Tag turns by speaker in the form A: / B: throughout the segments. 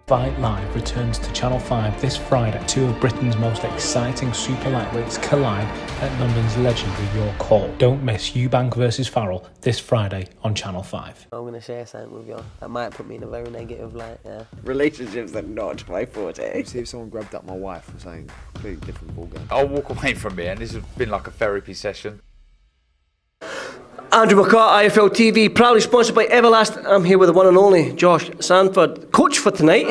A: Fight Live returns to Channel 5 this Friday. Two of Britain's most exciting super lightweights collide at London's legendary York Hall. Don't miss Eubank vs Farrell this Friday on Channel 5.
B: I'm going to share something with you. That might put me in a very negative light, yeah.
C: Relationships are not my forte.
D: See if someone grabbed up my wife or something, completely different ballgame.
E: I'll walk away from it, and this has been like a therapy session.
B: Andrew McCART, IFL TV, proudly sponsored by Everlast. I'm here with the one and only Josh Sandford, coach for tonight.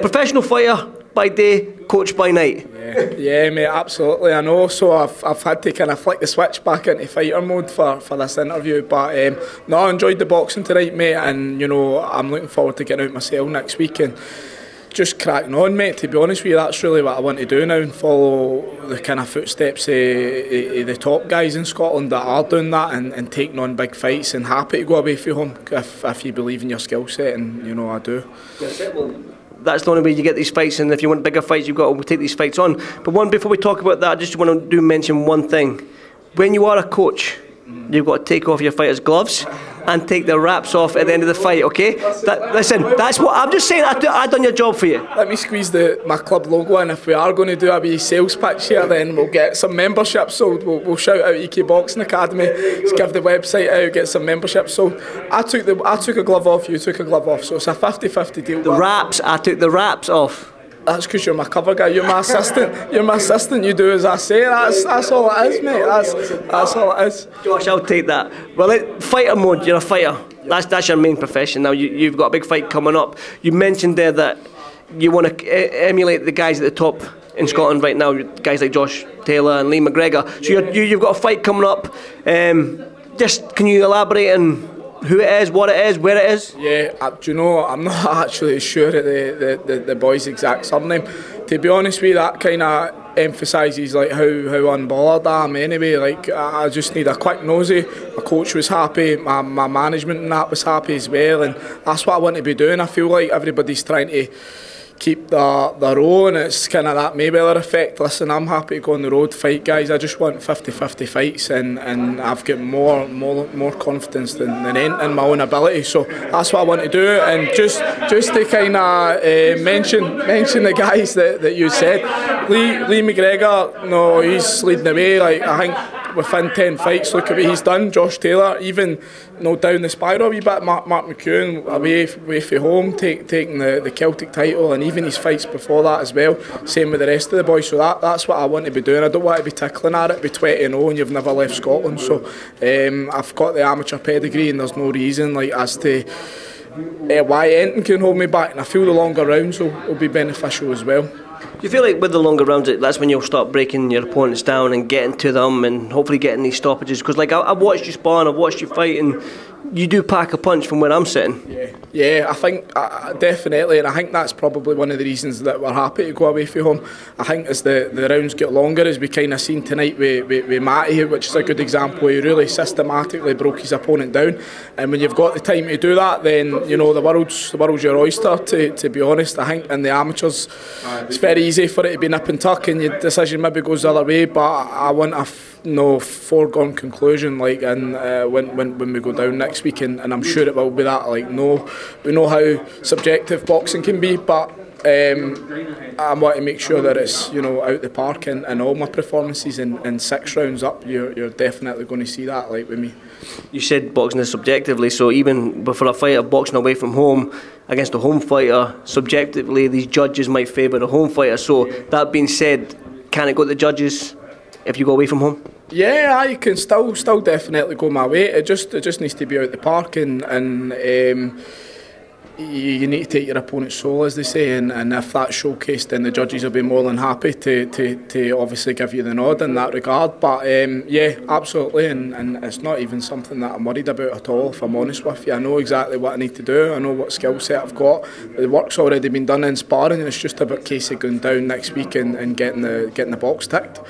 B: Professional fighter by day, coach by night.
F: Yeah, mate, absolutely. I know. So I've had to kind of flick the switch back into fighter mode for this interview. But no, I enjoyed the boxing tonight, mate, and you know I'm looking forward to getting out myself next week and just cracking on, mate. To be honest with you, that's really what I want to do now and follow the kind of footsteps of the top guys in Scotland that are doing that and taking on big fights, and happy to go away from home if you believe in your skill set, and you know I do.
B: That's the only way you get these fights, and if you want bigger fights, you've got to take these fights on. But before we talk about that, I just want to mention one thing. When you are a coach, you've got to take off your fighter's gloves and take the wraps off at the end of the fight, okay? Listen, that's what I'm just saying. I've done your job for you.
F: Let me squeeze my club logo in. If we are going to do a wee sales pitch here, then we'll get some memberships sold. We'll shout out EK Boxing Academy, just give the website out, get some memberships sold. I took a glove off, you took a glove off, so it's a 50-50 deal.
B: The wraps, I took the wraps off.
F: That's because you're my cover guy. You're my assistant. You're my assistant. You do as I say. That's all it is, mate. That's all it is.
B: Josh, I'll take that. Well, fighter mode. You're a fighter. That's your main profession. Now you've got a big fight coming up. You mentioned there that you want to emulate the guys at the top in Scotland right now. Guys like Josh Taylor and Lee McGregor. So you've got a fight coming up. Just can you elaborate on who it is, what it is, where it is?
F: Yeah, do you know, I'm not actually sure of the boy's exact surname. To be honest with you, that kind of emphasises like how unbothered I am anyway. Like I just need a quick nosy. My coach was happy, my management and that was happy as well, and that's what I want to be doing. I feel like everybody's trying to keep their own, and it's kind of that Mayweather effect. Listen, I'm happy to go on the road, fight guys. I just want 50-50 fights, and I've got more confidence than anything in my own ability. So that's what I want to do. And just to kind of mention the guys that you said, Lee McGregor, no, he's leading the way. Like I think within 10 fights, look at what he's done. Josh Taylor, even down the spiral a wee bit. Mark McCune away from home, taking the Celtic title, and even his fights before that as well. Same with the rest of the boys. So that's what I want to be doing. I don't want to be tickling at it. Be 20-0 and you've never left Scotland. So I've got the amateur pedigree, and there's no reason like as to why anything can hold me back. And I feel the longer rounds will be beneficial as well.
B: Do you feel like with the longer rounds, that's when you'll start breaking your opponents down and getting to them and hopefully getting these stoppages? Because like I've watched you spar and I've watched you fight, and you do pack a punch from where I'm sitting.
F: Yeah, I think definitely, and I think that's probably one of the reasons that we're happy to go away from home. I think as the rounds get longer, as we kind of seen tonight with Matty, which is a good example, he really systematically broke his opponent down. And when you've got the time to do that, then you know the world's your oyster. To be honest, I think in the amateurs, it's very easy for it to be nip and tuck, and your decision maybe goes the other way. But I want a foregone conclusion, like, and when we go down next week, and I'm sure it will be that. Like, we know how subjective boxing can be, but I want to make sure that it's out the park, and all my performances in 6 rounds up. You're definitely going to see that, like with me.
B: You said boxing is subjectively, so even for a fighter boxing away from home against a home fighter, subjectively these judges might favour the home fighter. So that being said, can it go to the judges if you go away from home?
F: Yeah, I can still definitely go my way. It just needs to be out the park, and you need to take your opponent's soul, as they say, and if that's showcased, then the judges will be more than happy to obviously give you the nod in that regard. But yeah, absolutely, and it's not even something that I'm worried about at all, if I'm honest with you. I know exactly what I need to do. I know what skill set I've got. The work's already been done in sparring, and it's just about a case of going down next week and getting the box ticked,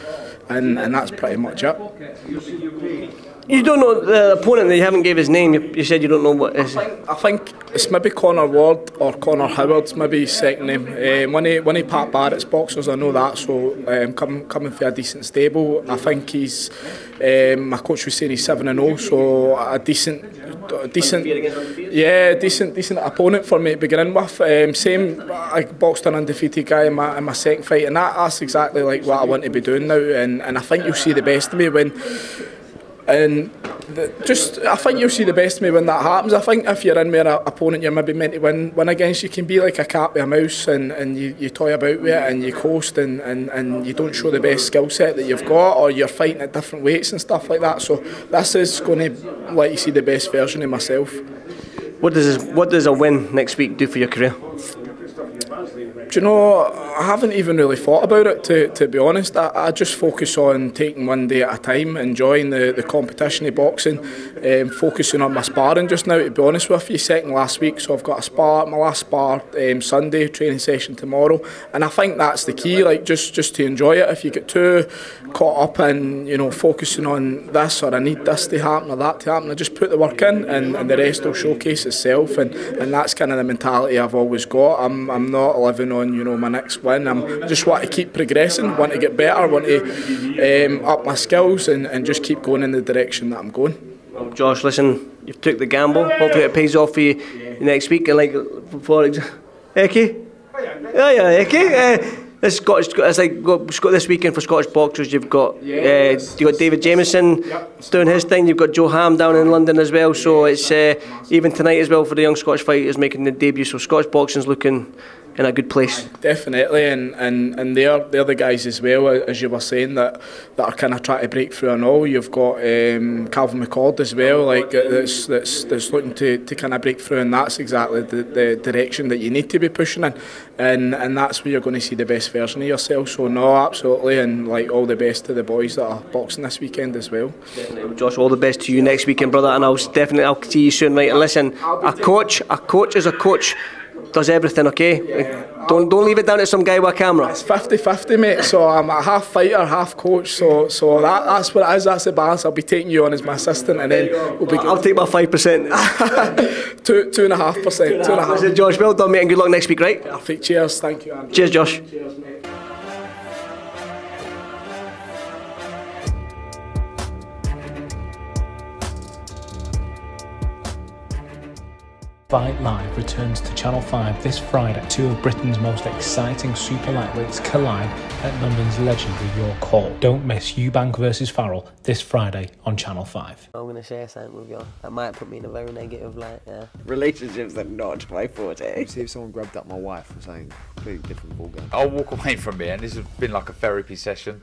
F: and that's pretty much it.
B: You don't know the opponent that you haven't gave his name. You said you don't know what is.
F: I think it's maybe Connor Ward or Connor Howard's maybe his second name. One of Pat Barrett's boxers, I know that. So coming for a decent stable. I think he's. My coach was saying he's 7-0, so a decent decent, yeah, decent opponent for me to begin with. Same, I boxed an undefeated guy in my second fight, and that's exactly like what I want to be doing now. And I think you'll see the best of me when. I think you'll see the best of me when that happens. I think if you're in with an opponent you're maybe meant to win against, you can be like a cat with a mouse, and you toy about with it and you coast and you don't show the best skill set that you've got, or you're fighting at different weights and stuff like that. So this is going to let you see the best version of myself.
B: What does a win next week do for your career?
F: Do you know, I haven't even really thought about it, to be honest. I just focus on taking one day at a time, enjoying the competition of boxing, focusing on my sparring just now, to be honest with you. Second last week, so I've got my last spar Sunday, training session tomorrow, and I think that's the key, like just to enjoy it. If you get too caught up in, you know, focusing on this, or I need this to happen or that to happen, I just put the work in and the rest will showcase itself, and that's kind of the mentality I've always got. I'm not living on, you know, my next win. I just want to keep progressing, want to get better, want to up my skills and just keep going in the direction that I'm going.
B: Well, Josh, listen, you've took the gamble. Hopefully it pays off for you next week. And like, for example, Eki? Yeah, Eki. This Scottish, it's like this weekend for Scottish boxers. You've got David Jameson doing his thing. You've got Joe Ham down in London as well. So it's even tonight as well for the young Scottish fighters making the debut. So Scottish boxing's looking in a good place. Definitely,
F: and they're the guys as well, as you were saying, that are kind of trying to break through and all. You've got Calvin McCART as well, like that's looking to kind of break through, and that's exactly the direction that you need to be pushing in, and that's where you're going to see the best version of yourself. So no, absolutely, and like all the best to the boys that are boxing this weekend as well. Definitely. Josh, all the best to you next weekend, brother, and I'll see you soon, right? And listen, a coach is a coach. Does everything, okay? Yeah. Don't leave it down to some guy with a camera. It's 50-50, mate. So I'm a half fighter, half coach. So that's what it is. That's the balance. I'll be taking you on as my assistant, and then we'll be. I'll take my 5%. 2.5%. 2.5%. Josh, well done, mate, and good luck next week, right? Perfect. Cheers. Thank you, Andrew. Cheers, Josh. Cheers, mate.
A: Fight Live returns to Channel 5 this Friday. Two of Britain's most exciting super lightweights collide at London's legendary York Hall. Don't miss Eubank vs Farrell this Friday on Channel 5.
C: I'm going to share something with you. That might put me in a very negative light, yeah.
D: Relationships are not my forte. See if someone grabbed up my wife and saying completely different ballgame.
E: I'll walk away from it, and this has been like a therapy session.